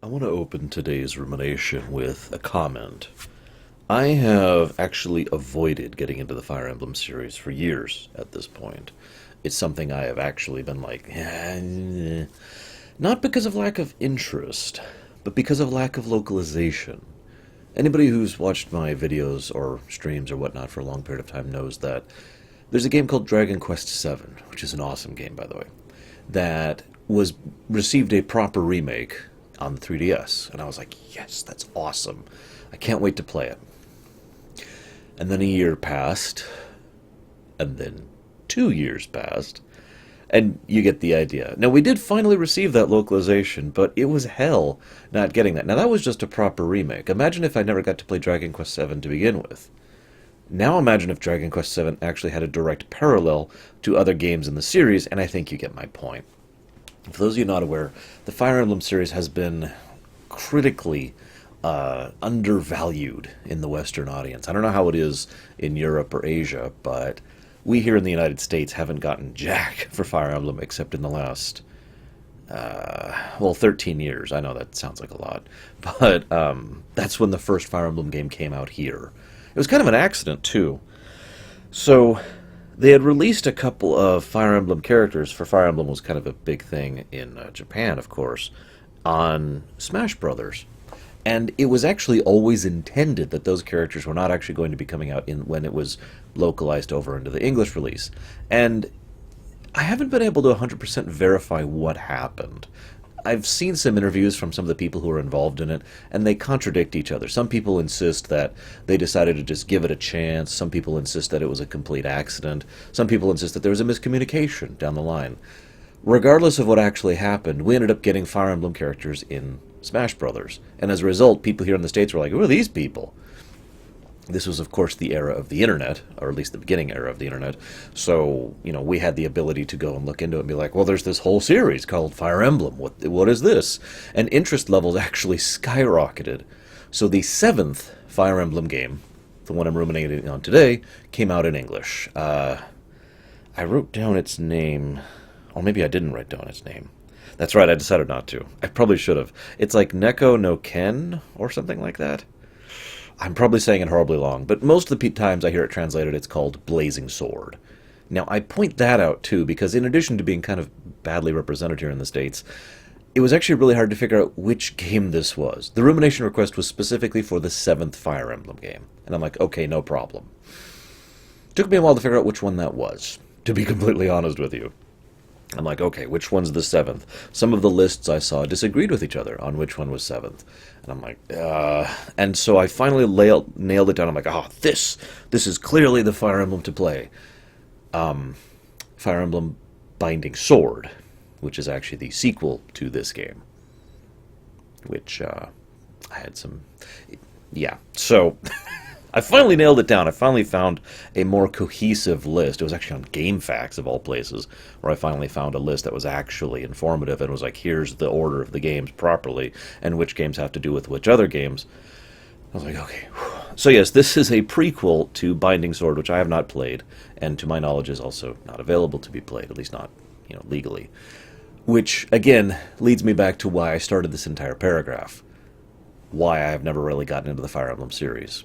I want to open today's rumination with a comment. I have actually avoided getting into the Fire Emblem series for years at this point. It's something I have actually been like, not because of lack of interest, but because of lack of localization. Anybody who's watched my videos or streams or whatnot for a long period of time knows that there's a game called Dragon Quest VII, which is an awesome game, by the way, that was received a proper remake on the 3DS, and I was like, yes, that's awesome. I can't wait to play it. And then a year passed, and then 2 years passed, and you get the idea. Now, we did finally receive that localization, but it was hell not getting that. Now, that was just a proper remake. Imagine if I never got to play Dragon Quest VII to begin with. Now imagine if Dragon Quest VII actually had a direct parallel to other games in the series, and I think you get my point. For those of you not aware, the Fire Emblem series has been critically undervalued in the Western audience. I don't know how it is in Europe or Asia, but we here in the United States haven't gotten jack for Fire Emblem except in the last, 13 years. I know that sounds like a lot, but that's when the first Fire Emblem game came out here. It was kind of an accident, too. So they had released a couple of Fire Emblem characters, for Fire Emblem was kind of a big thing in Japan, of course, on Smash Brothers. And it was actually always intended that those characters were not actually going to be coming out when it was localized over into the English release. And I haven't been able to 100% verify what happened. I've seen some interviews from some of the people who were involved in it, and they contradict each other. Some people insist that they decided to just give it a chance. Some people insist that it was a complete accident. Some people insist that there was a miscommunication down the line. Regardless of what actually happened, we ended up getting Fire Emblem characters in Smash Brothers. And as a result, people here in the States were like, who are these people? This was, of course, the era of the internet, or at least the beginning era of the internet. So, we had the ability to go and look into it and be like, well, there's this whole series called Fire Emblem. What is this? And interest levels actually skyrocketed. So the seventh Fire Emblem game, the one I'm ruminating on today, came out in English. I wrote down its name, or maybe I didn't write down its name. That's right, I decided not to. I probably should have. It's like Neko no Ken, or something like that. I'm probably saying it horribly long, but most of the times I hear it translated, it's called Blazing Sword. Now, I point that out, too, because in addition to being kind of badly represented here in the States, it was actually really hard to figure out which game this was. The Rumination request was specifically for the seventh Fire Emblem game. And I'm like, okay, no problem. It took me a while to figure out which one that was, to be completely honest with you. I'm like, okay, which one's the seventh? Some of the lists I saw disagreed with each other on which one was seventh. And I'm like, And so I finally nailed it down. I'm like, this is clearly the Fire Emblem to play. Fire Emblem Binding Sword, which is actually the sequel to this game. Which, I had some... Yeah, so... I finally nailed it down. I finally found a more cohesive list. It was actually on GameFAQs, of all places, where I finally found a list that was actually informative and was like, here's the order of the games properly, and which games have to do with which other games. I was like, okay. So yes, this is a prequel to Binding Sword, which I have not played, and to my knowledge is also not available to be played, at least not, legally. Which, again, leads me back to why I started this entire paragraph. Why I have never really gotten into the Fire Emblem series.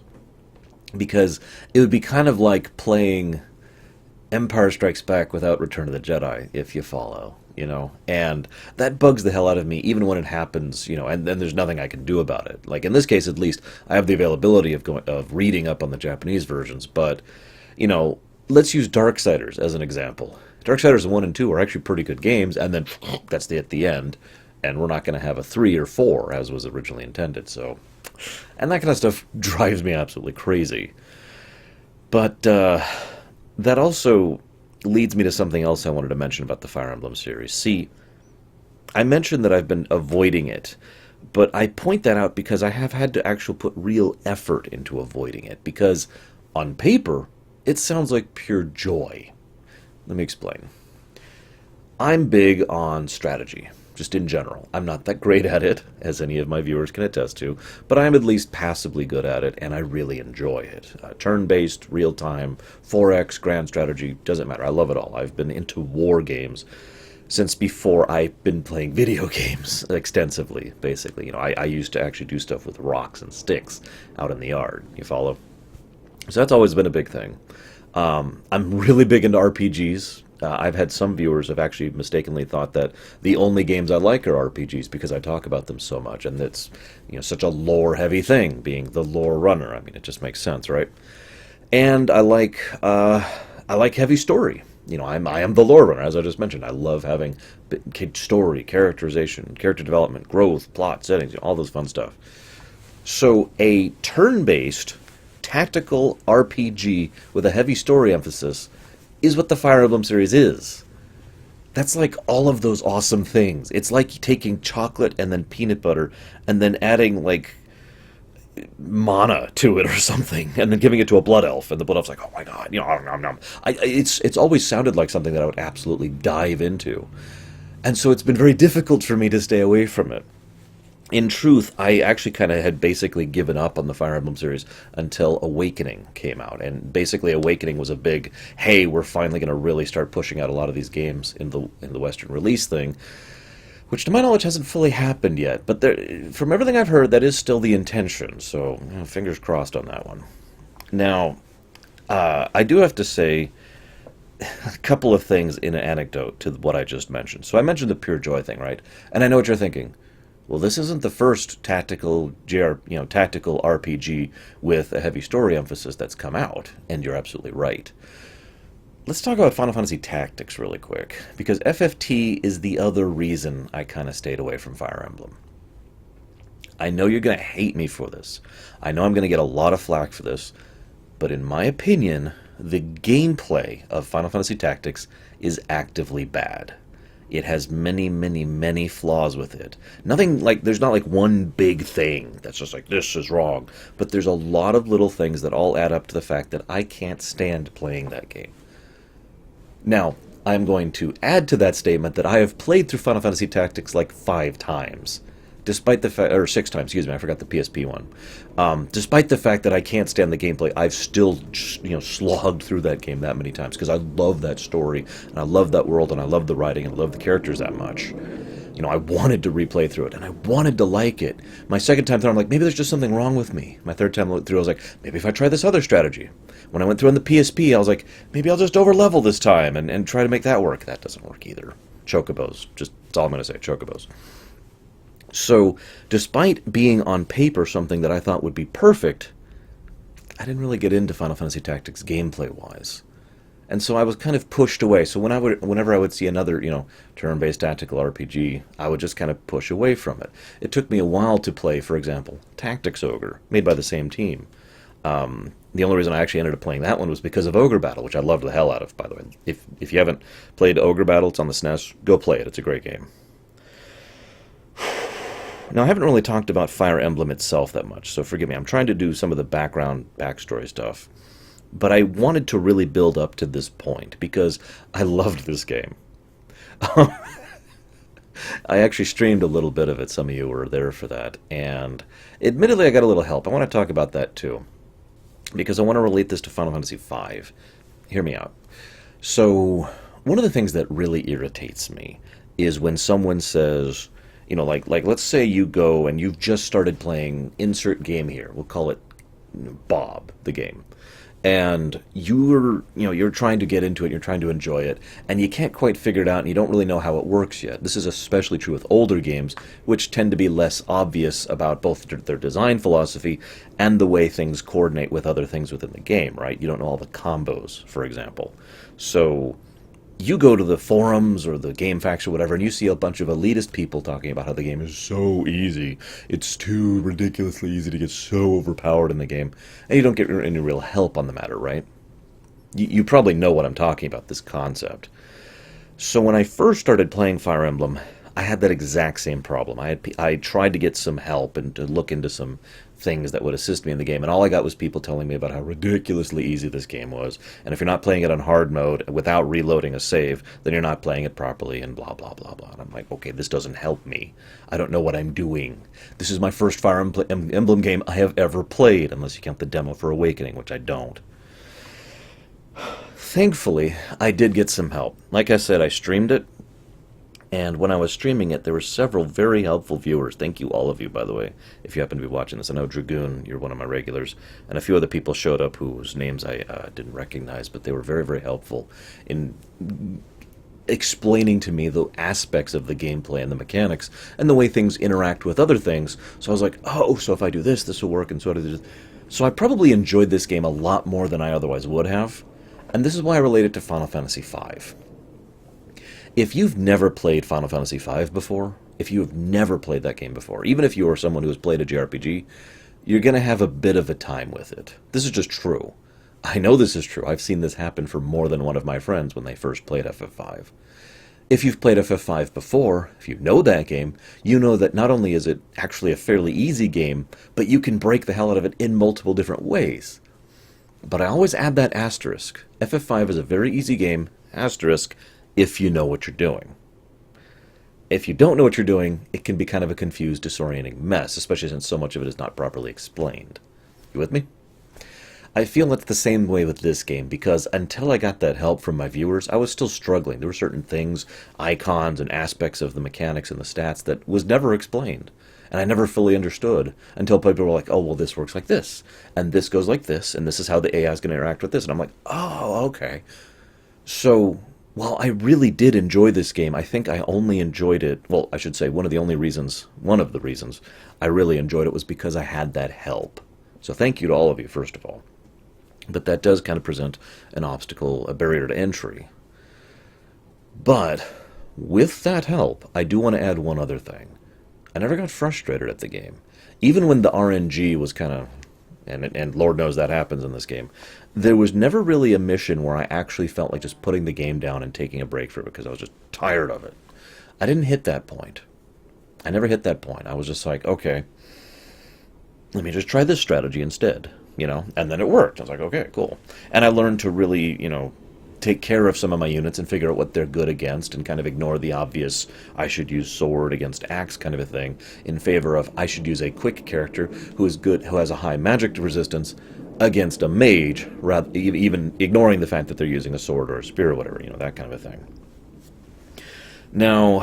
Because it would be kind of like playing Empire Strikes Back without Return of the Jedi, if you follow, And that bugs the hell out of me, even when it happens, and then there's nothing I can do about it. Like, in this case, at least, I have the availability of reading up on the Japanese versions, but, let's use Darksiders as an example. Darksiders 1 and 2 are actually pretty good games, and then that's at the end, and we're not going to have a 3 or 4, as was originally intended, so... And that kind of stuff drives me absolutely crazy. But that also leads me to something else I wanted to mention about the Fire Emblem series. See, I mentioned that I've been avoiding it, but I point that out because I have had to actually put real effort into avoiding it, because on paper, it sounds like pure joy. Let me explain. I'm big on strategy. Just in general. I'm not that great at it, as any of my viewers can attest to, but I'm at least passably good at it, and I really enjoy it. Turn-based, real-time, 4X, grand strategy, doesn't matter. I love it all. I've been into war games since before I've been playing video games extensively, basically. I used to actually do stuff with rocks and sticks out in the yard. You follow? So that's always been a big thing. I'm really big into RPGs. I've had some viewers have actually mistakenly thought that the only games I like are RPGs because I talk about them so much, and it's such a lore-heavy thing, being the lore runner. I mean, it just makes sense, right? And I like heavy story. I am the lore runner, as I just mentioned. I love having story, characterization, character development, growth, plot, settings, all this fun stuff. So a turn-based tactical RPG with a heavy story emphasis is what the Fire Emblem series is. That's like all of those awesome things. It's like taking chocolate and then peanut butter and then adding like mana to it or something, and then giving it to a blood elf, and the blood elf's like, "Oh my god, nom, nom, nom." It's always sounded like something that I would absolutely dive into, and so it's been very difficult for me to stay away from it. In truth, I actually kind of had basically given up on the Fire Emblem series until Awakening came out, and basically Awakening was a big, hey, we're finally going to really start pushing out a lot of these games in the Western release thing, which to my knowledge hasn't fully happened yet. But from everything I've heard, that is still the intention, so fingers crossed on that one. Now, I do have to say a couple of things in an anecdote to what I just mentioned. So I mentioned the pure joy thing, right? And I know what you're thinking. Well, this isn't the first tactical RPG with a heavy story emphasis that's come out, and you're absolutely right. Let's talk about Final Fantasy Tactics really quick, because FFT is the other reason I kind of stayed away from Fire Emblem. I know you're going to hate me for this. I know I'm going to get a lot of flack for this, but in my opinion, the gameplay of Final Fantasy Tactics is actively bad. It has many, many, many flaws with it. There's not like one big thing that's just like, this is wrong. But there's a lot of little things that all add up to the fact that I can't stand playing that game. Now, I'm going to add to that statement that I have played through Final Fantasy Tactics like 5 times. Despite the fact, or 6 times, excuse me, I forgot the PSP one. Despite the fact that I can't stand the gameplay, I've still, slogged through that game that many times because I love that story, and I love that world, and I love the writing, and I love the characters that much. I wanted to replay through it, and I wanted to like it. My second time through, I'm like, maybe there's just something wrong with me. My third time through, I was like, maybe if I try this other strategy. When I went through on the PSP, I was like, maybe I'll just over-level this time and try to make that work. That doesn't work either. Chocobos. That's all I'm going to say, chocobos. So, despite being on paper something that I thought would be perfect, I didn't really get into Final Fantasy Tactics gameplay-wise. And so I was kind of pushed away. So whenever I would see another, turn-based tactical RPG, I would just kind of push away from it. It took me a while to play, for example, Tactics Ogre, made by the same team. The only reason I actually ended up playing that one was because of Ogre Battle, which I loved the hell out of, by the way. If you haven't played Ogre Battle, it's on the SNES, go play it. It's a great game. Now, I haven't really talked about Fire Emblem itself that much, so forgive me. I'm trying to do some of the backstory stuff. But I wanted to really build up to this point, because I loved this game. I actually streamed a little bit of it. Some of you were there for that. And admittedly, I got a little help. I want to talk about that, too. Because I want to relate this to Final Fantasy V. Hear me out. So, one of the things that really irritates me is when someone says, like let's say you go and you've just started playing insert game here. We'll call it Bob, the game. And you're trying to get into it, you're trying to enjoy it, and you can't quite figure it out, and you don't really know how it works yet. This is especially true with older games, which tend to be less obvious about both their design philosophy and the way things coordinate with other things within the game, right? You don't know all the combos, for example. So you go to the forums or the game facts or whatever, and you see a bunch of elitist people talking about how the game is so easy. It's too ridiculously easy to get so overpowered in the game. And you don't get any real help on the matter, right? You probably know what I'm talking about, this concept. So when I first started playing Fire Emblem, I had that exact same problem. I tried to get some help and to look into some things that would assist me in the game, and all I got was people telling me about how ridiculously easy this game was, and if you're not playing it on hard mode without reloading a save, then you're not playing it properly, and blah, blah, blah, blah. And I'm like, okay, this doesn't help me. I don't know what I'm doing. This is my first Fire Emblem game I have ever played, unless you count the demo for Awakening, which I don't. Thankfully, I did get some help. Like I said, I streamed it. And when I was streaming it, there were several very helpful viewers. Thank you, all of you, by the way, if you happen to be watching this. I know Dragoon, you're one of my regulars, and a few other people showed up whose names I didn't recognize, but they were very, very helpful in explaining to me the aspects of the gameplay and the mechanics and the way things interact with other things. So I was like, oh, so if I do this, this will work, and so do this. So I probably enjoyed this game a lot more than I otherwise would have, and this is why I relate it to Final Fantasy V. If you've never played Final Fantasy V before, if you have never played that game before, even if you are someone who has played a JRPG, you're going to have a bit of a time with it. This is just true. I know this is true. I've seen this happen for more than one of my friends when they first played FF5. If you've played FF5 before, if you know that game, you know that not only is it actually a fairly easy game, but you can break the hell out of it in multiple different ways. But I always add that asterisk. FF5 is a very easy game, asterisk, if you know what you're doing. If you don't know what you're doing, it can be kind of a confused, disorienting mess, especially since so much of it is not properly explained. You with me? I feel it's the same way with this game, because until I got that help from my viewers, I was still struggling. There were certain things, icons and aspects of the mechanics and the stats that was never explained. And I never fully understood until people were like, oh, well, this works like this, and this goes like this, and this is how the AI is going to interact with this. And I'm like, oh, okay. So while I really did enjoy this game, I think I only enjoyed it, well, I should say one of the reasons I really enjoyed it was because I had that help. So thank you to all of you, first of all. But that does kind of present an obstacle, a barrier to entry. But with that help, I do want to add one other thing. I never got frustrated at the game. Even when the RNG was kind of, and Lord knows that happens in this game, there was never really a mission where I actually felt like just putting the game down and taking a break from it because I was just tired of it. I didn't hit that point. I never hit that point. I was just like, okay, let me just try this strategy instead, and then it worked. I was like, okay, cool. And I learned to really, take care of some of my units and figure out what they're good against and kind of ignore the obvious I should use sword against axe kind of a thing in favor of I should use a quick character who is good, who has a high magic resistance against a mage, rather even ignoring the fact that they're using a sword or a spear or whatever, that kind of a thing. Now,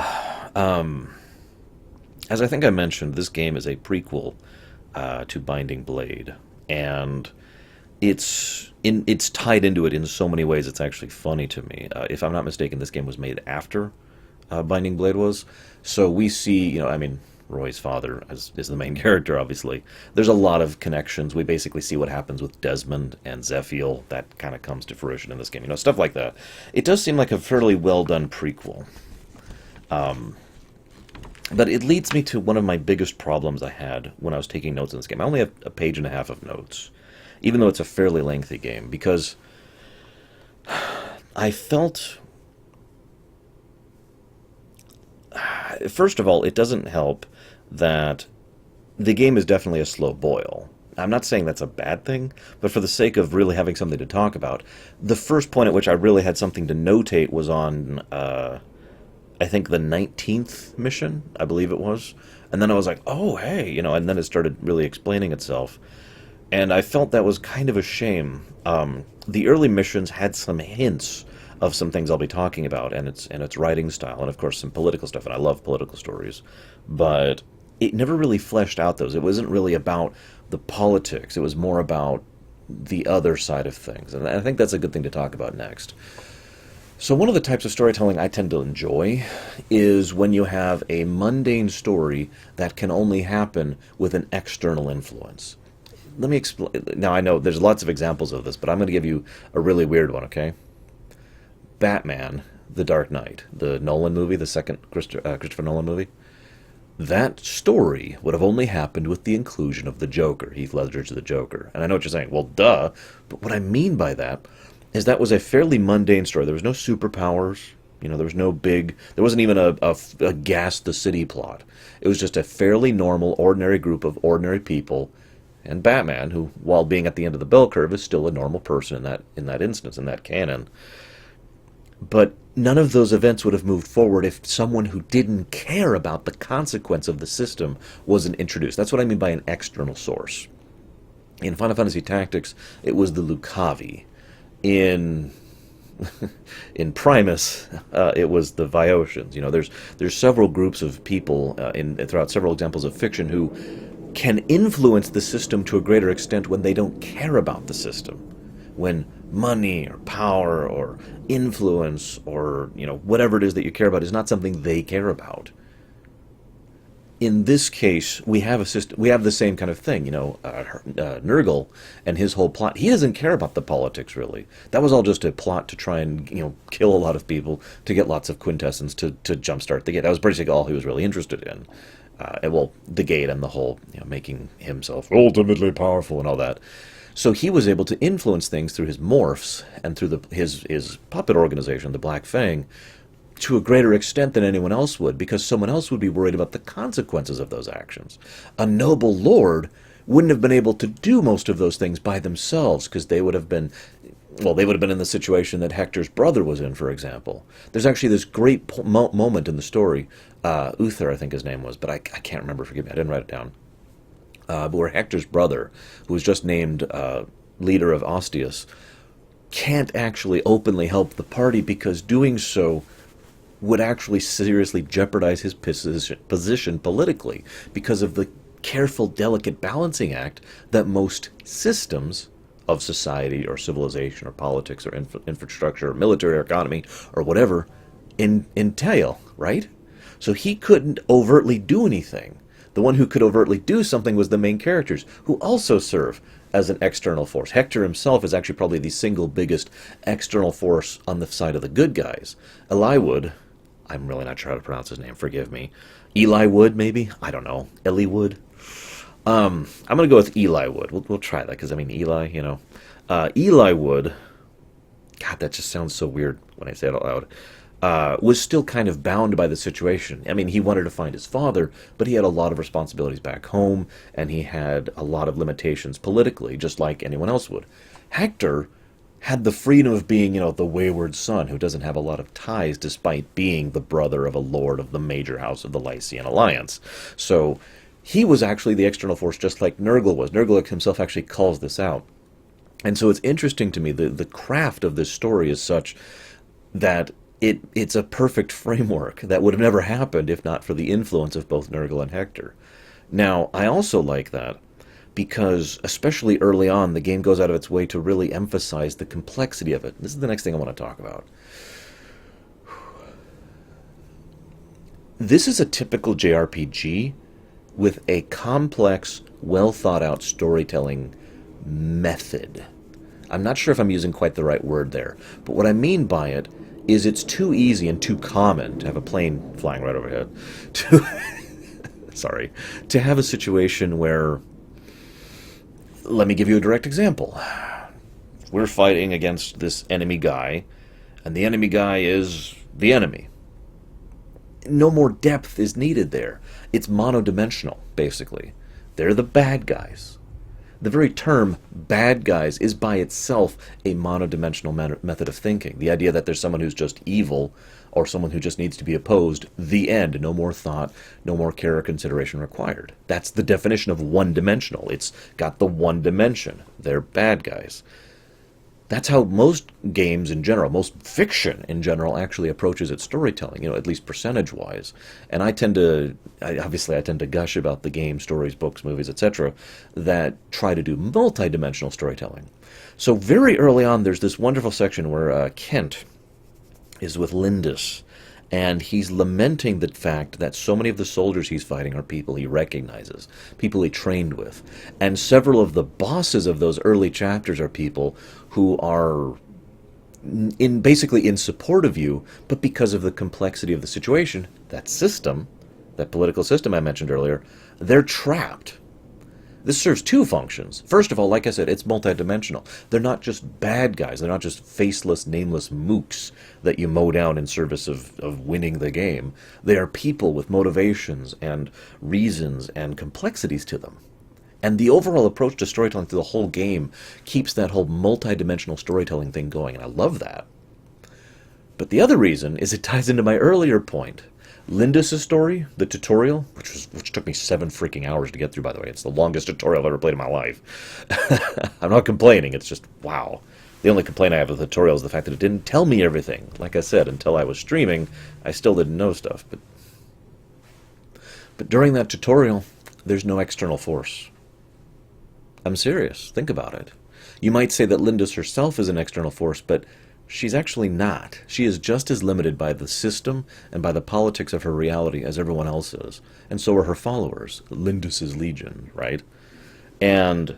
as I think I mentioned, this game is a prequel to Binding Blade, and it's tied into it in so many ways. It's actually funny to me. If I'm not mistaken, this game was made after Binding Blade was. So we see, Roy's father is the main character, obviously. There's a lot of connections. We basically see what happens with Desmond and Zephiel. That kind of comes to fruition in this game. Stuff like that. It does seem like a fairly well-done prequel. But it leads me to one of my biggest problems I had when I was taking notes in this game. I only have a page and a half of notes, even though it's a fairly lengthy game, because I felt, first of all, it doesn't help that the game is definitely a slow boil. I'm not saying that's a bad thing, but for the sake of really having something to talk about, the first point at which I really had something to notate was on, I think, the 19th mission, I believe it was. And then I was like, oh, hey, and then it started really explaining itself. And I felt that was kind of a shame. The early missions had some hints of some things I'll be talking about, and its writing style, and of course some political stuff, and I love political stories. But it never really fleshed out those. It wasn't really about the politics. It was more about the other side of things. And I think that's a good thing to talk about next. So one of the types of storytelling I tend to enjoy is when you have a mundane story that can only happen with an external influence. Let me explain. Now, I know there's lots of examples of this, but I'm going to give you a really weird one, okay? Batman, The Dark Knight, the Nolan movie, the second Christopher Nolan movie. That story would have only happened with the inclusion of the Joker, Heath Ledger's the Joker. And I know what you're saying, well, duh. But what I mean by that is that was a fairly mundane story. There was no superpowers. There was no big... There wasn't even a gas the city plot. It was just a fairly normal, ordinary group of ordinary people, and Batman, who, while being at the end of the bell curve, is still a normal person in that instance, in that canon. But none of those events would have moved forward if someone who didn't care about the consequence of the system wasn't introduced. That's what I mean by an external source. In Final Fantasy Tactics, it was the Lucavi. In in Primus, it was the Viosians. There's several groups of people throughout several examples of fiction who can influence the system to a greater extent when they don't care about the system. When money or power or influence or whatever it is that you care about is not something they care about. In this case, we have a system. We have the same kind of thing. Nurgle and his whole plot. He doesn't care about the politics really. That was all just a plot to try and kill a lot of people to get lots of quintessence to jumpstart the gate. That was basically all he was really interested in. The gate and the whole making himself ultimately powerful and all that. So he was able to influence things through his morphs and through his puppet organization, the Black Fang, to a greater extent than anyone else would, because someone else would be worried about the consequences of those actions. A noble lord wouldn't have been able to do most of those things by themselves, because they would have been in the situation that Hector's brother was in, for example. There's actually this great moment in the story, Uther, I think his name was, but I can't remember, forgive me, I didn't write it down. But where Hector's brother, who was just named leader of Ostius, can't actually openly help the party because doing so would actually seriously jeopardize his position politically because of the careful, delicate balancing act that most systems of society or civilization or politics or infrastructure or military or economy or whatever entail, right? So he couldn't overtly do anything. The one who could overtly do something was the main characters, who also serve as an external force. Hector himself is actually probably the single biggest external force on the side of the good guys. Eliwood, I'm really not sure how to pronounce his name, forgive me. Eli Wood, maybe? I don't know. Eli Wood? I'm going to go with Eli Wood. We'll try that, because, Eli, Eli Wood, God, that just sounds so weird when I say it out loud, was still kind of bound by the situation. He wanted to find his father, but he had a lot of responsibilities back home, and he had a lot of limitations politically, just like anyone else would. Hector had the freedom of being, the wayward son who doesn't have a lot of ties despite being the brother of a lord of the major house of the Lycian Alliance. So he was actually the external force just like Nurgle was. Nurgle himself actually calls this out. And so it's interesting to me, the craft of this story is such that it's a perfect framework that would have never happened if not for the influence of both Nurgle and Hector. Now, I also like that because, especially early on, the game goes out of its way to really emphasize the complexity of it. This is the next thing I want to talk about. This is a typical JRPG with a complex, well-thought-out storytelling method. I'm not sure if I'm using quite the right word there, but what I mean by it is it's too easy and too common to have a plane flying right overhead to have a situation where, let me give you a direct example. We're fighting against this enemy guy, and the enemy guy is the enemy. No more depth is needed there. It's monodimensional, basically. They're the bad guys. The very term bad guys is by itself a monodimensional method of thinking. The idea that there's someone who's just evil or someone who just needs to be opposed, the end, no more thought, no more care or consideration required. That's the definition of one-dimensional. It's got the one dimension. They're bad guys. That's how most games in general, most fiction in general, actually approaches its storytelling, at least percentage-wise. And I tend to gush about the games, stories, books, movies, etc., that try to do multi-dimensional storytelling. So very early on, there's this wonderful section where Kent is with Lindis, and he's lamenting the fact that so many of the soldiers he's fighting are people he recognizes, people he trained with. And several of the bosses of those early chapters are people who are basically in support of you, but because of the complexity of the situation, that political system I mentioned earlier, they're trapped. This serves two functions. First of all, like I said, it's multidimensional. They're not just bad guys. They're not just faceless, nameless mooks that you mow down in service of winning the game. They are people with motivations and reasons and complexities to them. And the overall approach to storytelling through the whole game keeps that whole multidimensional storytelling thing going, and I love that. But the other reason is it ties into my earlier point. Lindis' story, the tutorial, which took me 7 freaking hours to get through, by the way. It's the longest tutorial I've ever played in my life. I'm not complaining, it's just, wow. The only complaint I have with the tutorial is the fact that it didn't tell me everything. Like I said, until I was streaming, I still didn't know stuff. But during that tutorial, there's no external force. I'm serious. Think about it. You might say that Lindis herself is an external force, but she's actually not. She is just as limited by the system and by the politics of her reality as everyone else is. And so are her followers, Lindis's legion, right? And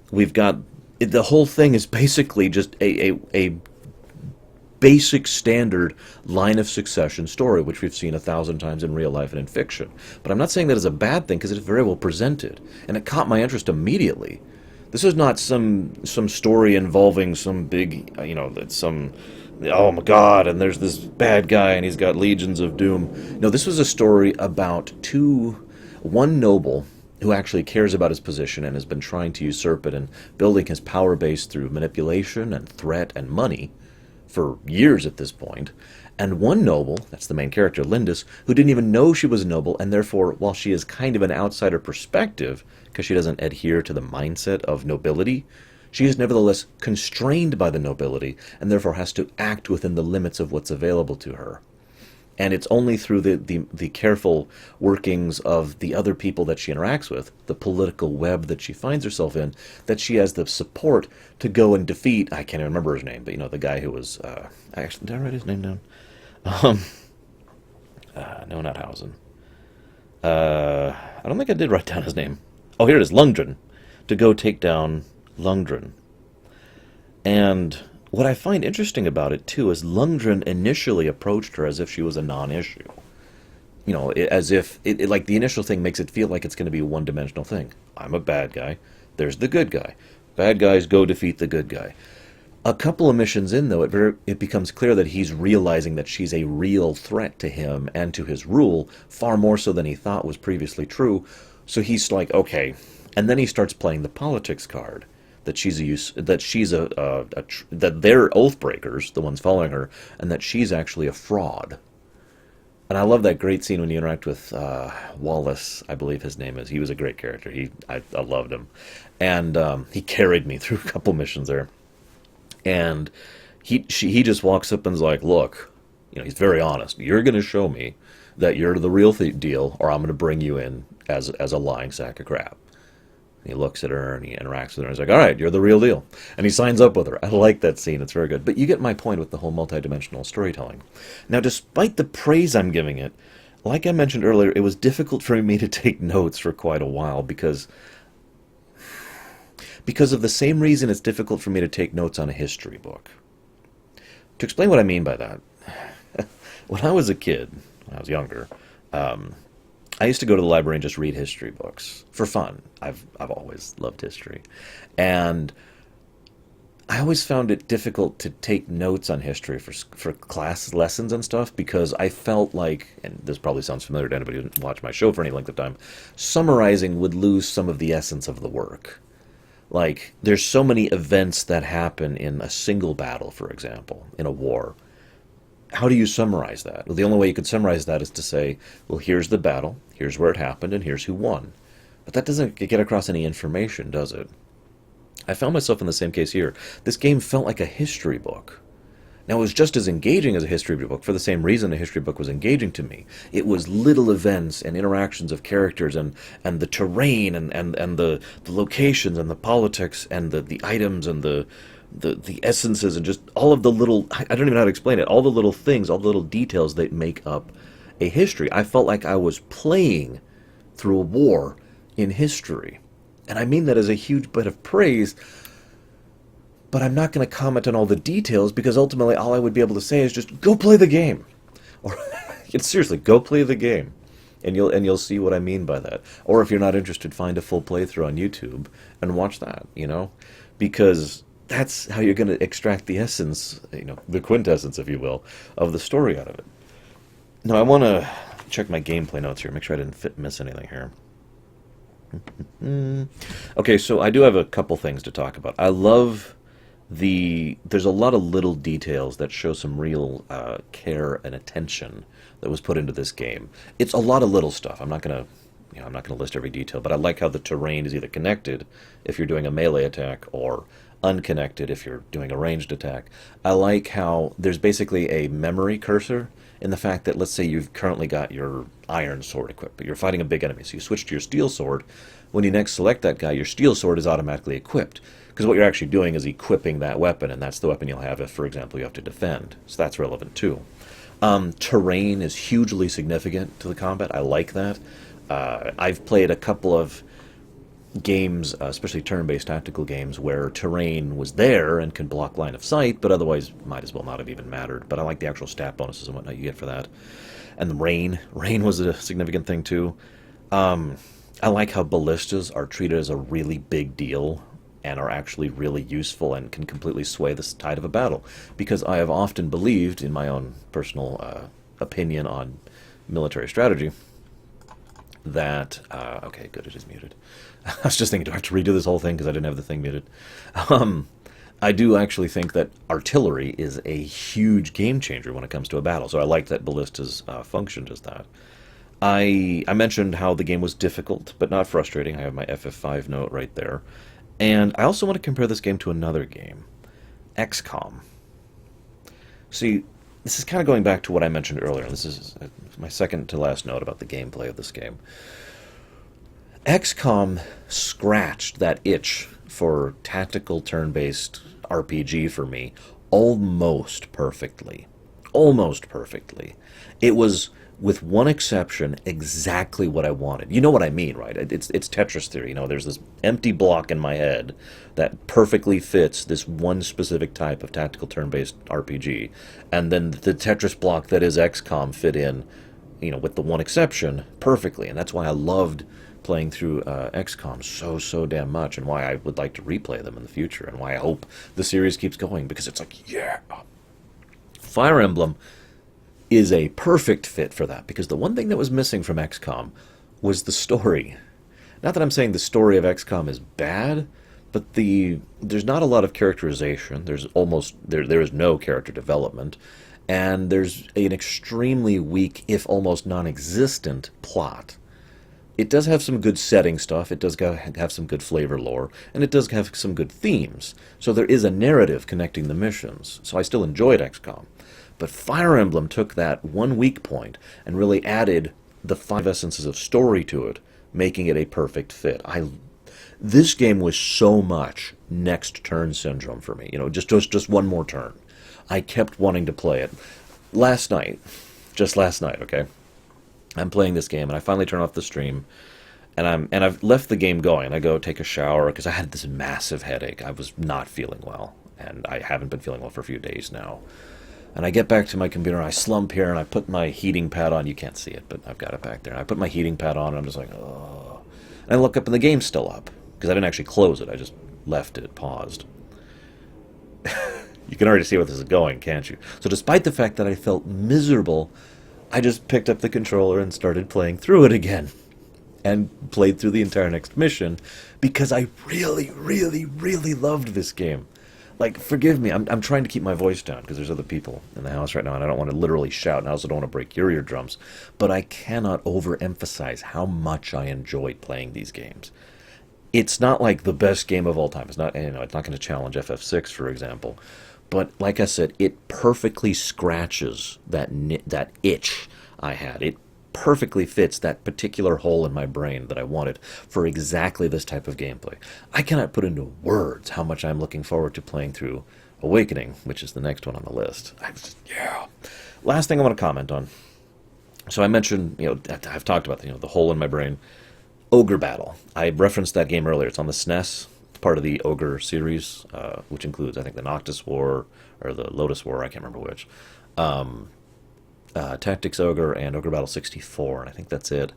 we've got... the whole thing is basically just a basic standard line of succession story, which we've seen 1,000 times in real life and in fiction. But I'm not saying that is a bad thing, because it's very well presented. And it caught my interest immediately. This is not some story involving some big, that's some, oh my god, and there's this bad guy and he's got legions of doom. No, this was a story about one noble who actually cares about his position and has been trying to usurp it and building his power base through manipulation and threat and money for years at this point, and one noble, that's the main character, Lindis, who didn't even know she was a noble, and therefore, while she is kind of an outsider perspective, because she doesn't adhere to the mindset of nobility, she is nevertheless constrained by the nobility, and therefore has to act within the limits of what's available to her. And it's only through the careful workings of the other people that she interacts with, the political web that she finds herself in, that she has the support to go and defeat, I can't even remember his name, but the guy who was, actually, did I write his name down? No, not Hausen. I don't think I did write down his name. Oh, here it is, Lundgren. To go take down Lundgren. And what I find interesting about it, too, is Lundgren initially approached her as if she was a non-issue. As if, like, the initial thing makes it feel like it's going to be a one-dimensional thing. I'm a bad guy. There's the good guy. Bad guys go defeat the good guy. A couple of missions in, though, it becomes clear that he's realizing that she's a real threat to him and to his rule, far more so than he thought was previously true. So he's like, okay. And then he starts playing the politics card. That that they're oath breakers, the ones following her, and that she's actually a fraud. And I love that great scene when you interact with Wallace, I believe his name is. He was a great character. I loved him, and he carried me through a couple missions there. And he just walks up and is like, "Look, he's very honest. You're going to show me that you're the real deal, or I'm going to bring you in as a lying sack of crap." He looks at her and he interacts with her and he's like, all right, you're the real deal. And he signs up with her. I like that scene. It's very good. But you get my point with the whole multidimensional storytelling. Now, despite the praise I'm giving it, like I mentioned earlier, it was difficult for me to take notes for quite a while because of the same reason it's difficult for me to take notes on a history book. To explain what I mean by that, when I was a kid, when I was younger, I used to go to the library and just read history books for fun. I've always loved history. And I always found it difficult to take notes on history for class lessons and stuff because I felt like, and this probably sounds familiar to anybody who didn't watch my show for any length of time, summarizing would lose some of the essence of the work. Like, there's so many events that happen in a single battle, for example, in a war. How do you summarize that? Well, the only way you could summarize that is to say, well, here's the battle, here's where it happened, and here's who won. But that doesn't get across any information, does it? I found myself in the same case here. This game felt like a history book. Now, it was just as engaging as a history book for the same reason a history book was engaging to me. It was little events and interactions of characters and the terrain and the locations and the politics and the items and the essences and just all of the little, I don't even know how to explain it, all the little things, all the little details that make up a history. I felt like I was playing through a war in history. And I mean that as a huge bit of praise, but I'm not going to comment on all the details because ultimately all I would be able to say is just go play the game. Or seriously, go play the game. And you'll see what I mean by that. Or if you're not interested, find a full playthrough on YouTube and watch that, because that's how you're going to extract the essence, the quintessence, if you will, of the story out of it. Now, I want to check my gameplay notes here, make sure I didn't miss anything here. Okay, so I do have a couple things to talk about. I love there's a lot of little details that show some real care and attention that was put into this game. It's a lot of little stuff. I'm not going to list every detail, but I like how the terrain is either connected if you're doing a melee attack or unconnected if you're doing a ranged attack. I like how there's basically a memory cursor in the fact that, let's say you've currently got your iron sword equipped, but you're fighting a big enemy, so you switch to your steel sword. When you next select that guy, your steel sword is automatically equipped, because what you're actually doing is equipping that weapon, and that's the weapon you'll have if, for example, you have to defend. So that's relevant too. Terrain is hugely significant to the combat. I like that. I've played a couple of games, especially turn-based tactical games, where terrain was there and can block line of sight, but otherwise might as well not have even mattered. But I like the actual stat bonuses and whatnot you get for that. And the rain. Rain was a significant thing, too. I like how ballistas are treated as a really big deal and are actually really useful and can completely sway the tide of a battle. Because I have often believed, in my own personal opinion on military strategy, that... okay, good, it is muted. I was just thinking, do I have to redo this whole thing because I didn't have the thing muted? I do actually think that artillery is a huge game changer when it comes to a battle, so I like that ballistas functioned as that. I mentioned how the game was difficult, but not frustrating. I have my FF5 note right there. And I also want to compare this game to another game, XCOM. See, this is kind of going back to what I mentioned earlier. This is my second to last note about the gameplay of this game. XCOM scratched that itch for tactical turn-based RPG for me almost perfectly. Almost perfectly. It was, with one exception, exactly what I wanted. You know what I mean, right? It's Tetris theory. You know, there's this empty block in my head that perfectly fits this one specific type of tactical turn-based RPG, and then the Tetris block that is XCOM fit in, you know, with the one exception, perfectly. And that's why I loved playing through XCOM so damn much, and why I would like to replay them in the future, and why I hope the series keeps going, because it's like, yeah. Fire Emblem is a perfect fit for that, because the one thing that was missing from XCOM was the story. Not that I'm saying the story of XCOM is bad, but there's not a lot of characterization. There is no character development, and there's an extremely weak, if almost non-existent, plot. It does have some good setting stuff, it does have some good flavor lore, and it does have some good themes. So there is a narrative connecting the missions. So I still enjoyed XCOM. But Fire Emblem took that one weak point and really added the 5 essences of story to it, making it a perfect fit. This game was so much next turn syndrome for me. You know, just one more turn. I kept wanting to play it. Just last night, okay? I'm playing this game, and I finally turn off the stream, and I've left the game going. I go take a shower, because I had this massive headache. I was not feeling well, and I haven't been feeling well for a few days now. And I get back to my computer, and I slump here, and I put my heating pad on. You can't see it, but I've got it back there. And I put my heating pad on, and I'm just like, oh. And I look up, and the game's still up, because I didn't actually close it. I just left it paused. You can already see where this is going, can't you? So despite the fact that I felt miserable, I just picked up the controller and started playing through it again. And played through the entire next mission, because I really loved this game. Like, forgive me, I'm trying to keep my voice down, because there's other people in the house right now, and I don't want to literally shout, and I also don't want to break your eardrums. But I cannot overemphasize how much I enjoyed playing these games. It's not like the best game of all time. It's not, you know, it's not going to challenge FF6, for example. But like I said, it perfectly scratches that itch I had. It perfectly fits that particular hole in my brain that I wanted for exactly this type of gameplay. I cannot put into words how much I'm looking forward to playing through Awakening, which is the next one on the list. Last thing I want to comment on. So I mentioned, you know, I've talked about the hole in my brain. Ogre Battle. I referenced that game earlier. It's on the SNES. Part of the Ogre series, which includes, I think, the Noctis War, or the Lotus War, I can't remember which, Tactics Ogre, and Ogre Battle 64, and I think that's it.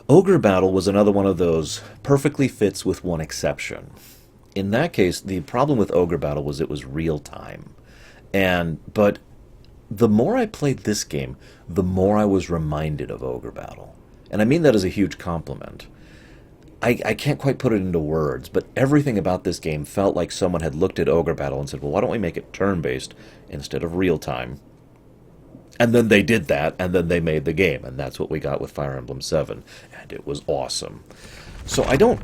Ogre Battle was another one of those perfectly fits with one exception. In that case, the problem with Ogre Battle was it was real-time. But the more I played this game, the more I was reminded of Ogre Battle. And I mean that as a huge compliment. I can't quite put it into words, but everything about this game felt like someone had looked at Ogre Battle and said, well, why don't we make it turn-based instead of real-time? And then they did that, and then they made the game, and that's what we got with Fire Emblem 7, and it was awesome. So I don't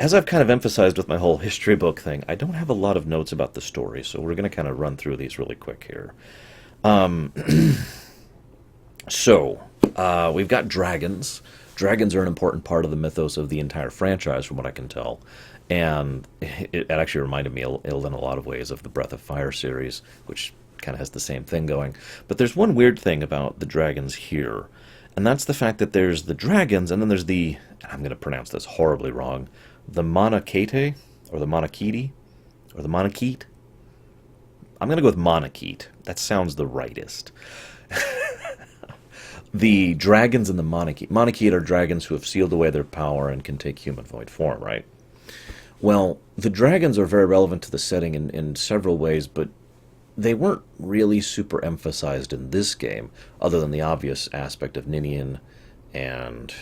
as I've kind of emphasized with my whole history book thing, I don't have a lot of notes about the story, so we're going to kind of run through these really quick here. We've got dragons. Dragons are an important part of the mythos of the entire franchise, from what I can tell. And it actually reminded me in a lot of ways of the Breath of Fire series, which kind of has the same thing going. But there's one weird thing about the dragons here, and that's the fact that there's the dragons, and then there's the, I'm going to pronounce this horribly wrong, the Monachete, or the Monachete, or the Monachete. I'm going to go with Monachete. That sounds the rightest. The dragons and the Monachete. Monachete are dragons who have sealed away their power and can take humanoid form, right? Well, the dragons are very relevant to the setting in several ways, but they weren't really super emphasized in this game, other than the obvious aspect of Ninian and,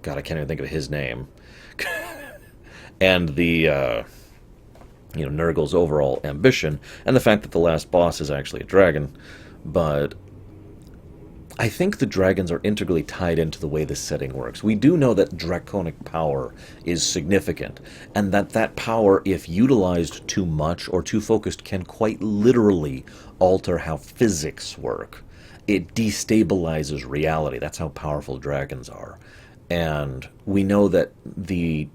God, I can't even think of his name, and the, Nurgle's overall ambition, and the fact that the last boss is actually a dragon. But I think the dragons are integrally tied into the way this setting works. We do know that draconic power is significant, and that power, if utilized too much or too focused, can quite literally alter how physics work. It destabilizes reality. That's how powerful dragons are. And we know that we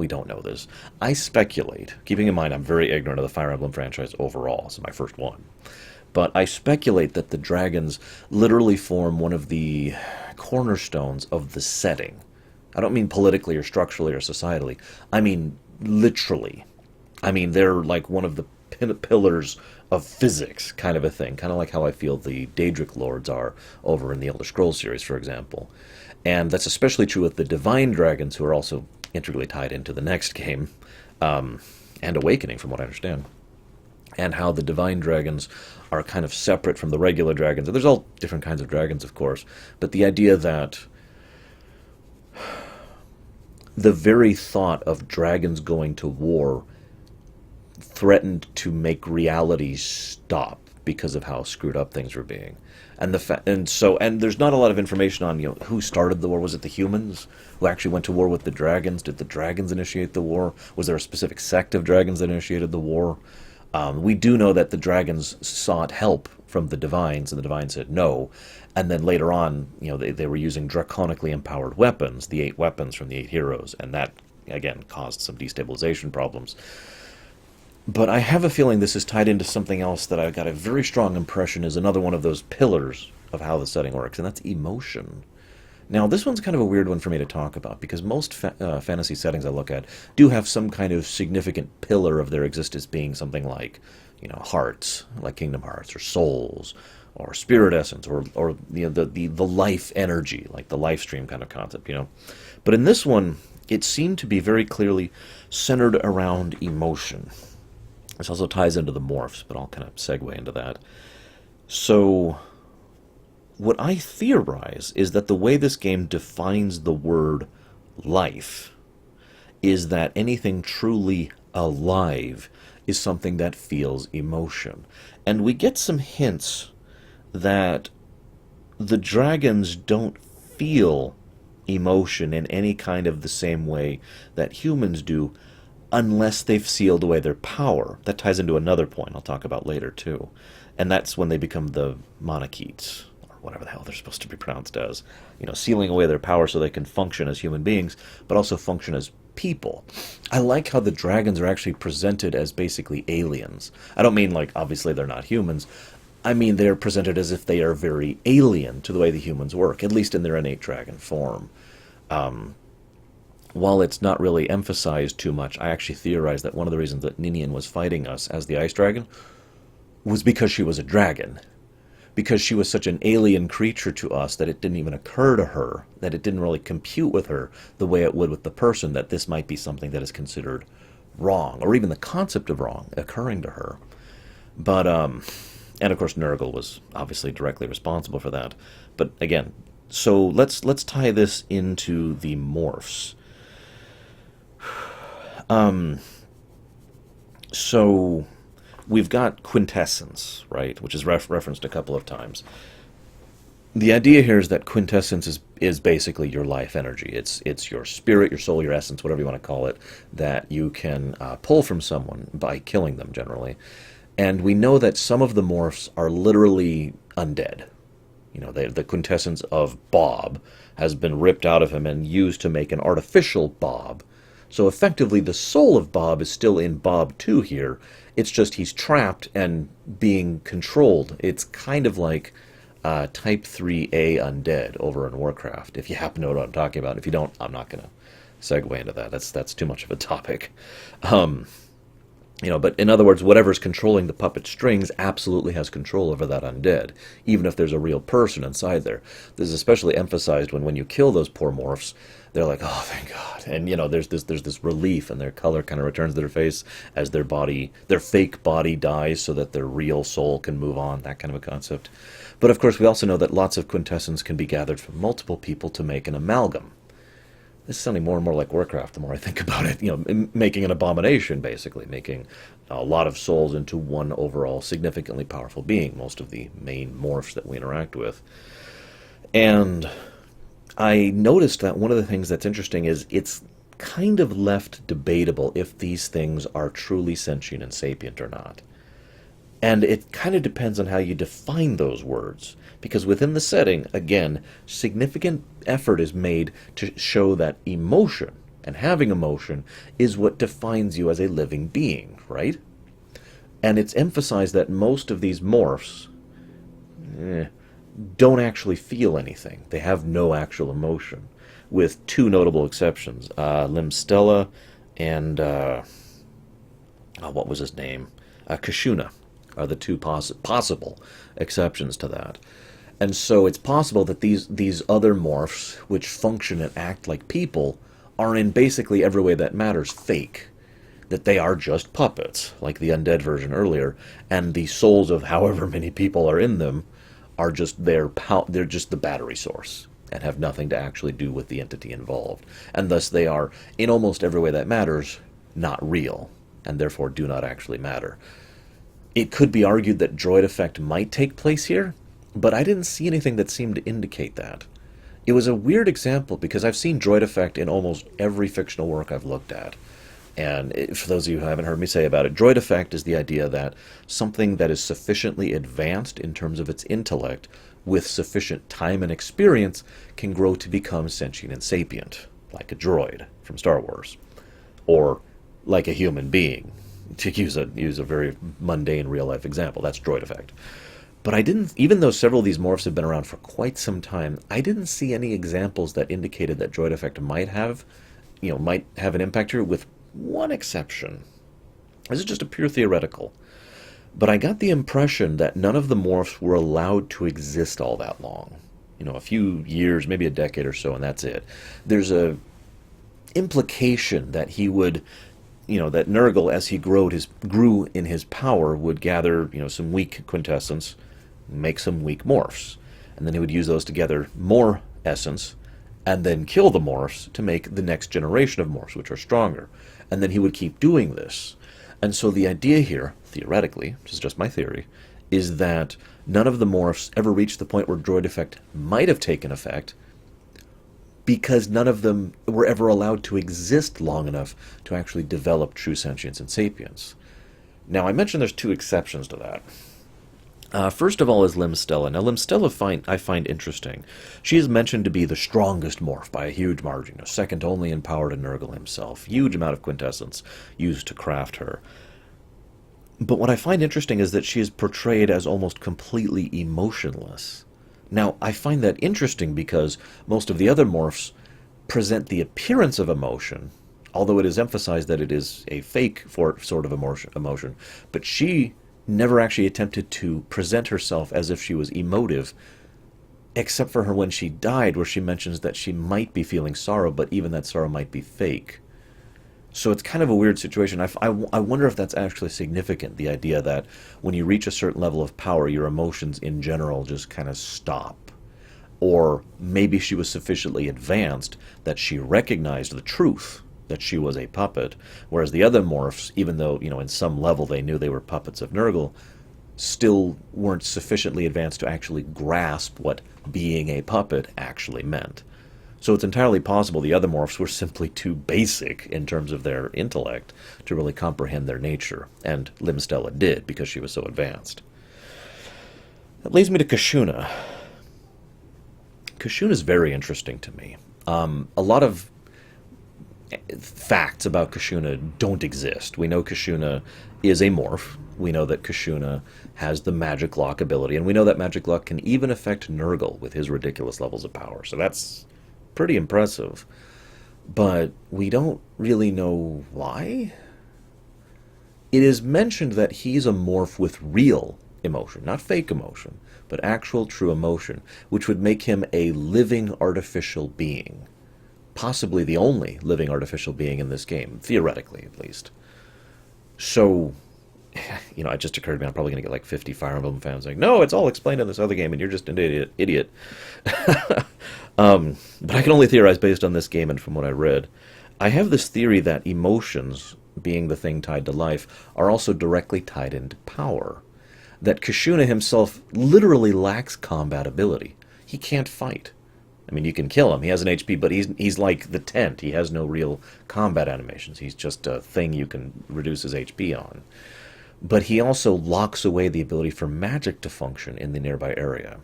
don't know this. I speculate, keeping in mind I'm very ignorant of the Fire Emblem franchise overall, this is my first one. But I speculate that the dragons literally form one of the cornerstones of the setting. I don't mean politically or structurally or societally. I mean literally. I mean, they're like one of the pillars of physics, kind of a thing. Kind of like how I feel the Daedric Lords are over in the Elder Scrolls series, for example. And that's especially true with the Divine Dragons, who are also integrally tied into the next game, and Awakening, from what I understand. And how the Divine Dragons are kind of separate from the regular dragons. And there's all different kinds of dragons, of course, but the idea that the very thought of dragons going to war threatened to make reality stop because of how screwed up things were being. And there's not a lot of information on who started the war. Was it the humans who actually went to war with the dragons? Did the dragons initiate the war? Was there a specific sect of dragons that initiated the war? We do know that the dragons sought help from the divines, and the divines said no. And then later on, they were using draconically empowered weapons, the 8 weapons from the 8 heroes, and that again caused some destabilization problems. But I have a feeling this is tied into something else that I've got a very strong impression is another one of those pillars of how the setting works, and that's emotion. Now, this one's kind of a weird one for me to talk about, because most fantasy settings I look at do have some kind of significant pillar of their existence being something like, hearts, like Kingdom Hearts, or souls, or spirit essence, or the life energy, like the life stream kind of concept, But in this one, it seemed to be very clearly centered around emotion. This also ties into the morphs, but I'll kind of segue into that. So, what I theorize is that the way this game defines the word life is that anything truly alive is something that feels emotion. And we get some hints that the dragons don't feel emotion in any kind of the same way that humans do, unless they've sealed away their power. That ties into another point I'll talk about later, too. And that's when they become the Monachetes, or whatever the hell they're supposed to be pronounced as. Sealing away their power so they can function as human beings, but also function as people. I like how the dragons are actually presented as basically aliens. I don't mean, obviously they're not humans. I mean they're presented as if they are very alien to the way the humans work, at least in their innate dragon form. While it's not really emphasized too much, I actually theorize that one of the reasons that Ninian was fighting us as the ice dragon was because she was a dragon. Because she was such an alien creature to us that it didn't even occur to her, that it didn't really compute with her the way it would with the person, that this might be something that is considered wrong, or even the concept of wrong occurring to her. But, and of course Nurgle was obviously directly responsible for that. But again, so let's tie this into the morphs. So we've got quintessence, right, which is referenced a couple of times. The idea here is that quintessence is basically your life energy. It's your spirit, your soul, your essence, whatever you want to call it, that you can pull from someone by killing them generally. And we know that some of the morphs are literally undead. The quintessence of Bob has been ripped out of him and used to make an artificial Bob. So effectively, the soul of Bob is still in Bob 2 here. It's just he's trapped and being controlled. It's kind of like Type 3A undead over in Warcraft, if you happen to know what I'm talking about. If you don't, I'm not going to segue into that. That's too much of a topic. But in other words, whatever's controlling the puppet strings absolutely has control over that undead, even if there's a real person inside there. This is especially emphasized when you kill those poor morphs, they're like, oh, thank God. And, there's this relief, and their color kind of returns to their face as their fake body dies so that their real soul can move on, that kind of a concept. But, of course, we also know that lots of quintessence can be gathered from multiple people to make an amalgam. This is sounding more and more like Warcraft the more I think about it. Making an abomination, basically. Making a lot of souls into one overall significantly powerful being, most of the main morphs that we interact with. And I noticed that one of the things that's interesting is it's kind of left debatable if these things are truly sentient and sapient or not. And it kind of depends on how you define those words. Because within the setting, again, significant effort is made to show that emotion, and having emotion, is what defines you as a living being, right? And it's emphasized that most of these morphs don't actually feel anything. They have no actual emotion, with two notable exceptions. Limstella and, what was his name? Kashuna are the two possible exceptions to that. And so it's possible that these other morphs, which function and act like people, are in basically every way that matters fake. That they are just puppets, like the undead version earlier, and the souls of however many people are in them are just they're just the battery source, and have nothing to actually do with the entity involved. And thus they are, in almost every way that matters, not real, and therefore do not actually matter. It could be argued that droid effect might take place here, but I didn't see anything that seemed to indicate that. It was a weird example because I've seen droid effect in almost every fictional work I've looked at. And for those of you who haven't heard me say about it, droid effect is the idea that something that is sufficiently advanced in terms of its intellect with sufficient time and experience can grow to become sentient and sapient, like a droid from Star Wars, or like a human being, to use a very mundane real-life example. That's droid effect. But I didn't, even though several of these morphs have been around for quite some time, I didn't see any examples that indicated that droid effect might have an impact here, with one exception. This is just a pure theoretical. But I got the impression that none of the morphs were allowed to exist all that long. A few years, maybe a decade or so, and that's it. There's a implication that he would, that Nurgle, as he grew in his power, would gather, some weak quintessence, make some weak morphs. And then he would use those to gather more essence, and then kill the morphs to make the next generation of morphs, which are stronger. And then he would keep doing this. And so the idea here, theoretically, which is just my theory, is that none of the morphs ever reached the point where droid effect might have taken effect, because none of them were ever allowed to exist long enough to actually develop true sentience and sapience. Now, I mentioned there's two exceptions to that. First of all is Limstella. Now, Limstella I find interesting. She is mentioned to be the strongest morph by a huge margin, second only in power to Nurgle himself. Huge amount of quintessence used to craft her. But what I find interesting is that she is portrayed as almost completely emotionless. Now, I find that interesting because most of the other morphs present the appearance of emotion, although it is emphasized that it is a fake sort of emotion. But she never actually attempted to present herself as if she was emotive, except for her when she died, where she mentions that she might be feeling sorrow, but even that sorrow might be fake. So it's kind of a weird situation. I wonder if that's actually significant, the idea that when you reach a certain level of power, your emotions in general just kind of stop. Or maybe she was sufficiently advanced that she recognized the truth that she was a puppet, whereas the other morphs, even though, in some level they knew they were puppets of Nurgle, still weren't sufficiently advanced to actually grasp what being a puppet actually meant. So it's entirely possible the other morphs were simply too basic in terms of their intellect to really comprehend their nature, and Limstella did because she was so advanced. That leads me to Kashuna. Kashuna is very interesting to me. A lot of facts about Kashuna don't exist. We know Kashuna is a morph. We know that Kashuna has the Magic Lock ability, and we know that Magic Lock can even affect Nurgle with his ridiculous levels of power. So that's pretty impressive. But we don't really know why. It is mentioned that he's a morph with real emotion, not fake emotion, but actual true emotion, which would make him a living artificial being. Possibly the only living artificial being in this game, theoretically at least. So, it just occurred to me I'm probably going to get like 50 Fire Emblem fans saying, no, it's all explained in this other game and you're just an idiot. But I can only theorize based on this game and from what I read. I have this theory that emotions, being the thing tied to life, are also directly tied into power. That Kashuna himself literally lacks combat ability. He can't fight. I mean, you can kill him. He has an HP, but he's like the tent. He has no real combat animations. He's just a thing you can reduce his HP on. But he also locks away the ability for magic to function in the nearby area.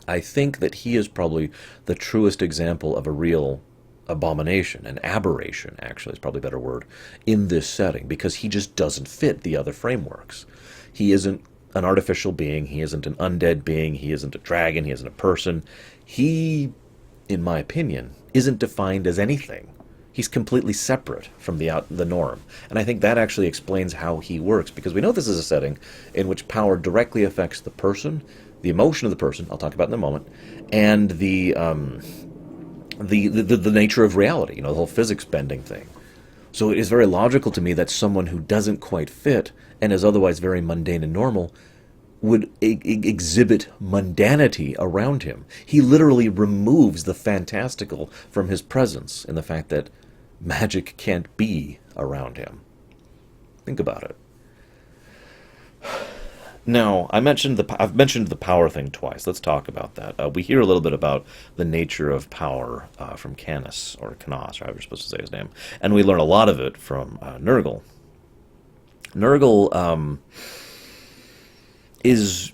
I think that he is probably the truest example of a real abomination, an aberration, actually, is probably a better word, in this setting, because he just doesn't fit the other frameworks. He isn't an artificial being, he isn't an undead being, he isn't a dragon, he isn't a person. He, in my opinion, isn't defined as anything. He's completely separate from the norm. And I think that actually explains how he works, because we know this is a setting in which power directly affects the person, the emotion of the person, I'll talk about in a moment, and the nature of reality, the whole physics bending thing. So it is very logical to me that someone who doesn't quite fit and is otherwise very mundane and normal would exhibit mundanity around him. He literally removes the fantastical from his presence in the fact that magic can't be around him. Think about it. Now, I've mentioned the power thing twice. Let's talk about that. We hear a little bit about the nature of power from Canis, or Canas, or however you're supposed to say his name. And we learn a lot of it from Nurgle. Nurgle is...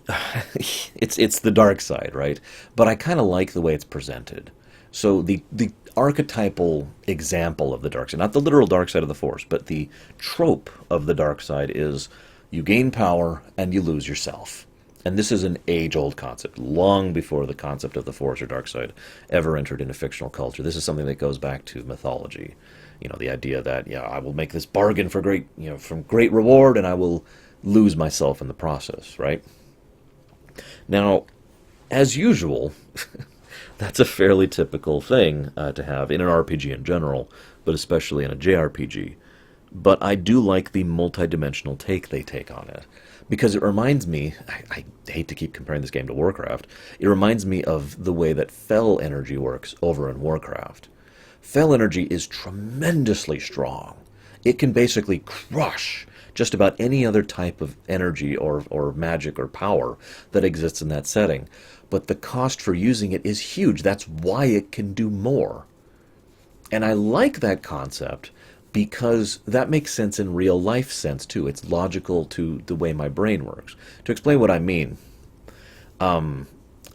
it's the dark side, right? But I kind of like the way it's presented. So the archetypal example of the dark side, not the literal dark side of the Force, but the trope of the dark side is... you gain power, and you lose yourself. And this is an age-old concept, long before the concept of the Force or dark side ever entered into fictional culture. This is something that goes back to mythology. The idea that, I will make this bargain for from great reward, and I will lose myself in the process, right? Now, as usual, that's a fairly typical thing to have in an RPG in general, but especially in a JRPG. But I do like the multi-dimensional take they take on it. Because it reminds me, I hate to keep comparing this game to Warcraft, it reminds me of the way that Fel energy works over in Warcraft. Fel energy is tremendously strong. It can basically crush just about any other type of energy or magic or power that exists in that setting. But the cost for using it is huge. That's why it can do more. And I like that concept, because that makes sense in real life sense too. It's logical to the way my brain works. To explain what I mean, the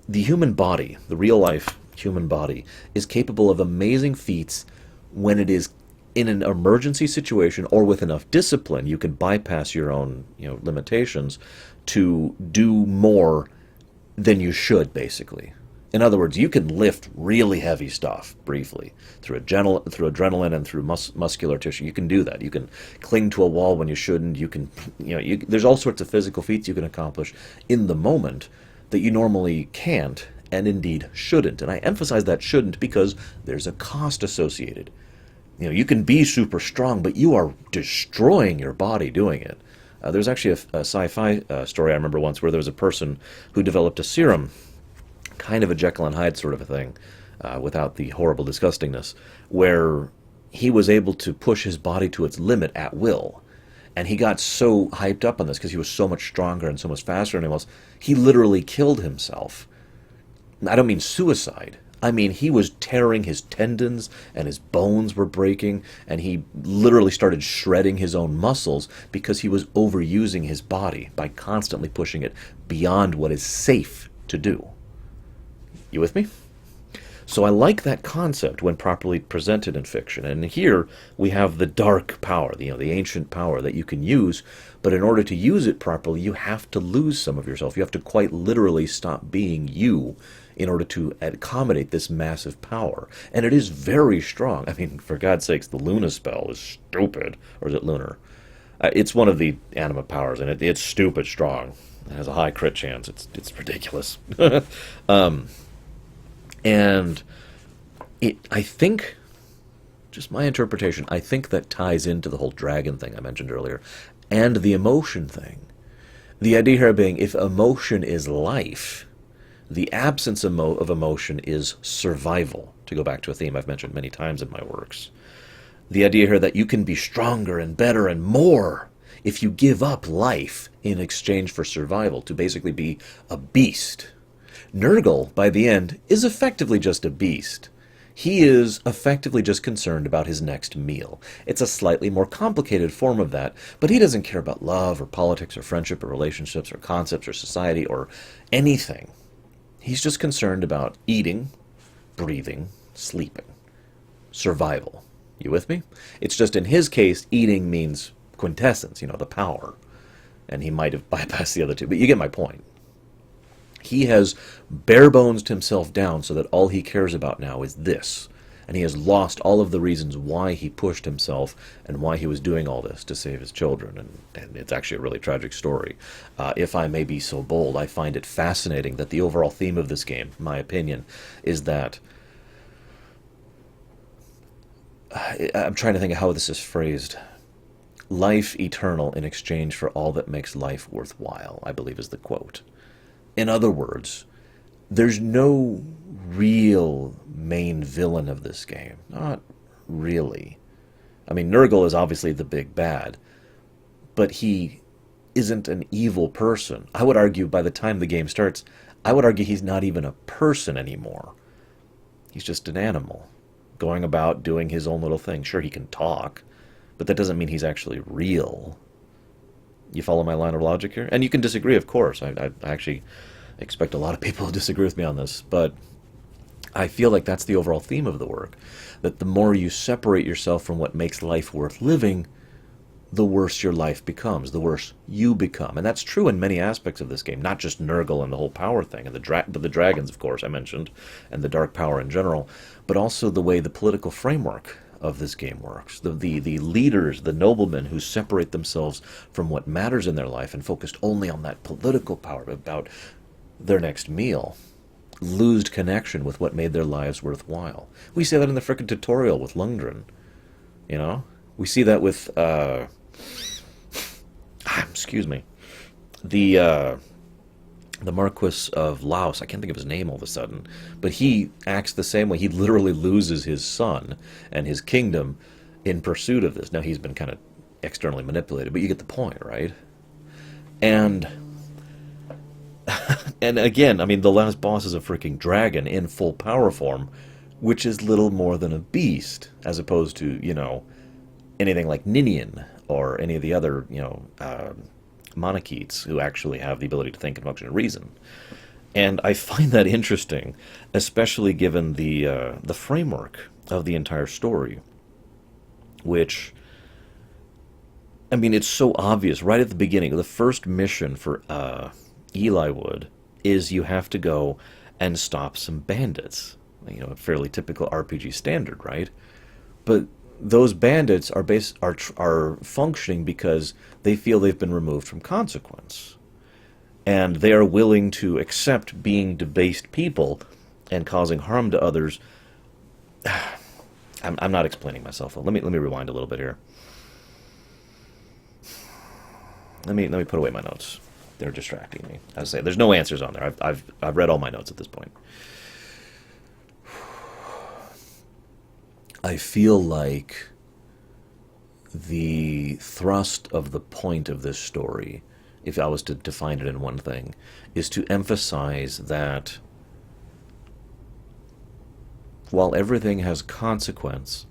human body, the real life human body, is capable of amazing feats when it is in an emergency situation, or with enough discipline you can bypass your own limitations to do more than you should, basically. In other words, you can lift really heavy stuff briefly through adrenaline and through muscular tissue. You can do that. You can cling to a wall when you shouldn't. You can, there's all sorts of physical feats you can accomplish in the moment that you normally can't, and indeed shouldn't. And I emphasize that shouldn't because there's a cost associated. You can be super strong, but you are destroying your body doing it. There's actually a sci-fi story I remember once where there was a person who developed a serum, kind of a Jekyll and Hyde sort of a thing, without the horrible disgustingness, where he was able to push his body to its limit at will. And he got so hyped up on this because he was so much stronger and so much faster than anyone else, he literally killed himself. I don't mean suicide. I mean, he was tearing his tendons and his bones were breaking, and he literally started shredding his own muscles because he was overusing his body by constantly pushing it beyond what is safe to do. You with me? So I like that concept when properly presented in fiction. And here we have the dark power, the ancient power that you can use, but in order to use it properly, you have to lose some of yourself. You have to quite literally stop being you in order to accommodate this massive power. And it is very strong. I mean, for God's sakes, the Luna spell is stupid. Or is it Lunar? It's one of the anima powers, and it's stupid strong. It has a high crit chance. It's ridiculous. And I think, just my interpretation, I think that ties into the whole dragon thing I mentioned earlier, and the emotion thing. The idea here being, if emotion is life, the absence of emotion is survival, to go back to a theme I've mentioned many times in my works. The idea here that you can be stronger and better and more if you give up life in exchange for survival, to basically be a beast. Nurgle, by the end, is effectively just a beast. He is effectively just concerned about his next meal. It's a slightly more complicated form of that, but he doesn't care about love or politics or friendship or relationships or concepts or society or anything. He's just concerned about eating, breathing, sleeping. Survival. You with me? It's just in his case, eating means quintessence, the power. And he might have bypassed the other two, but you get my point. He has bare-bonesed himself down so that all he cares about now is this. And he has lost all of the reasons why he pushed himself and why he was doing all this to save his children. And it's actually a really tragic story. If I may be so bold, I find it fascinating that the overall theme of this game, in my opinion, is that... I'm trying to think of how this is phrased. Life eternal in exchange for all that makes life worthwhile, I believe is the quote. In other words, there's no real main villain of this game. Not really. I mean, Nurgle is obviously the big bad, but he isn't an evil person. I would argue by the time the game starts, I would argue he's not even a person anymore. He's just an animal, going about doing his own little thing. Sure, he can talk, but that doesn't mean he's actually real. You follow my line of logic here? And you can disagree, of course. I actually expect a lot of people to disagree with me on this, but I feel like that's the overall theme of the work. That the more you separate yourself from what makes life worth living, the worse your life becomes, the worse you become. And that's true in many aspects of this game, not just Nurgle and the whole power thing, and the dragons, of course, I mentioned, and the dark power in general, but also the way the political framework of this game works. The leaders, the noblemen who separate themselves from what matters in their life and focused only on that political power about their next meal, lose connection with what made their lives worthwhile. We see that in the frickin' tutorial with Lundgren. We see that with excuse me, the Marquis of Laos. I can't think of his name all of a sudden, but he acts the same way. He literally loses his son and his kingdom in pursuit of this. Now, he's been kind of externally manipulated, but you get the point, right? And again, I mean, the last boss is a freaking dragon in full power form, which is little more than a beast, as opposed to, anything like Ninian or any of the other, Monarchites who actually have the ability to think and function and reason. And I find that interesting, especially given the framework of the entire story, which, I mean, it's so obvious right at the beginning. The first mission for Eliwood is you have to go and stop some bandits. A fairly typical RPG standard, right? But those bandits are functioning because they feel they've been removed from consequence. And they are willing to accept being debased people and causing harm to others. I'm not explaining myself. Let me rewind a little bit here. Let me put away my notes. They're distracting me. As I say, there's no answers on there. I've read all my notes at this point. I feel like the thrust of the point of this story, if I was to define it in one thing, is to emphasize that while everything has consequence,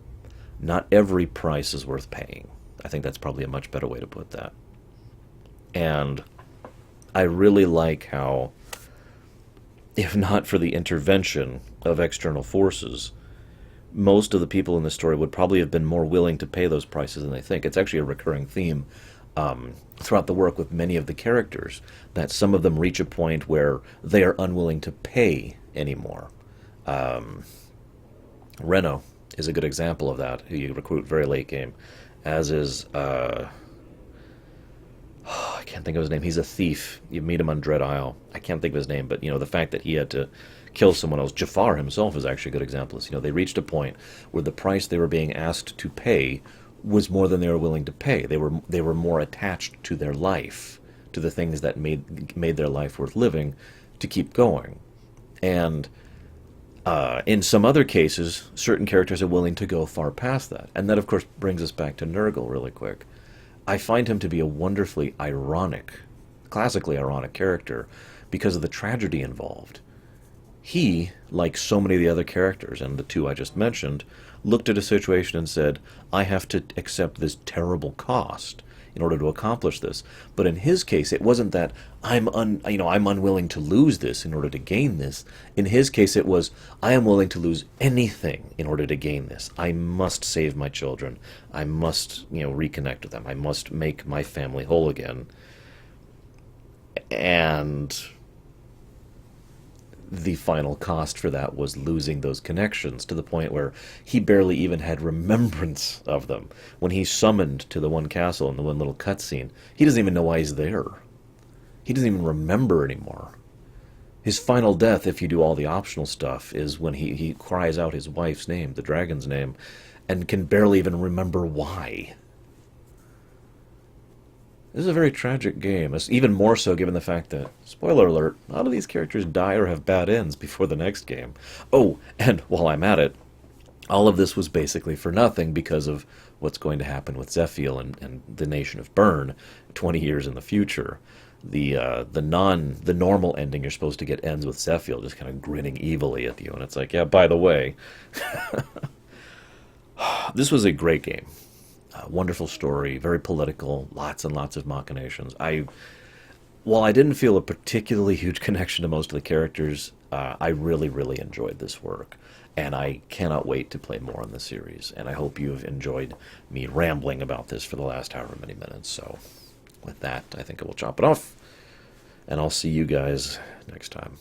not every price is worth paying. I think that's probably a much better way to put that. And I really like how, if not for the intervention of external forces, most of the people in the story would probably have been more willing to pay those prices than they think. It's actually a recurring theme throughout the work with many of the characters, that some of them reach a point where they are unwilling to pay anymore. Reno is a good example of that, who you recruit very late game, as is, I can't think of his name. He's a thief. You meet him on Dread Isle. I can't think of his name, but, the fact that he had to kill someone else. Jafar himself is actually a good example. They reached a point where the price they were being asked to pay was more than they were willing to pay. They were more attached to their life, to the things that made their life worth living, to keep going. And in some other cases, certain characters are willing to go far past that. And that, of course, brings us back to Nurgle really quick. I find him to be a wonderfully ironic, classically ironic character because of the tragedy involved. He, like so many of the other characters, and the two I just mentioned, looked at a situation and said, I have to accept this terrible cost in order to accomplish this. But in his case, it wasn't that I'm unwilling to lose this in order to gain this. In his case, it was, I am willing to lose anything in order to gain this. I must save my children. I must, reconnect with them. I must make my family whole again. And the final cost for that was losing those connections, to the point where he barely even had remembrance of them. When he's summoned to the one castle in the one little cutscene, he doesn't even know why he's there. He doesn't even remember anymore. His final death, if you do all the optional stuff, is when he cries out his wife's name, the dragon's name, and can barely even remember why. This is a very tragic game, even more so given the fact that, spoiler alert, a lot of these characters die or have bad ends before the next game. Oh, and while I'm at it, all of this was basically for nothing because of what's going to happen with Zephiel and the nation of Bern 20 years in the future. The normal ending you're supposed to get ends with Zephiel just kind of grinning evilly at you, and it's like, yeah, by the way, this was a great game. Wonderful story, very political, lots and lots of machinations. While I didn't feel a particularly huge connection to most of the characters, I really, really enjoyed this work. And I cannot wait to play more in the series. And I hope you've enjoyed me rambling about this for the last however many minutes. So with that, I think I will chop it off. And I'll see you guys next time.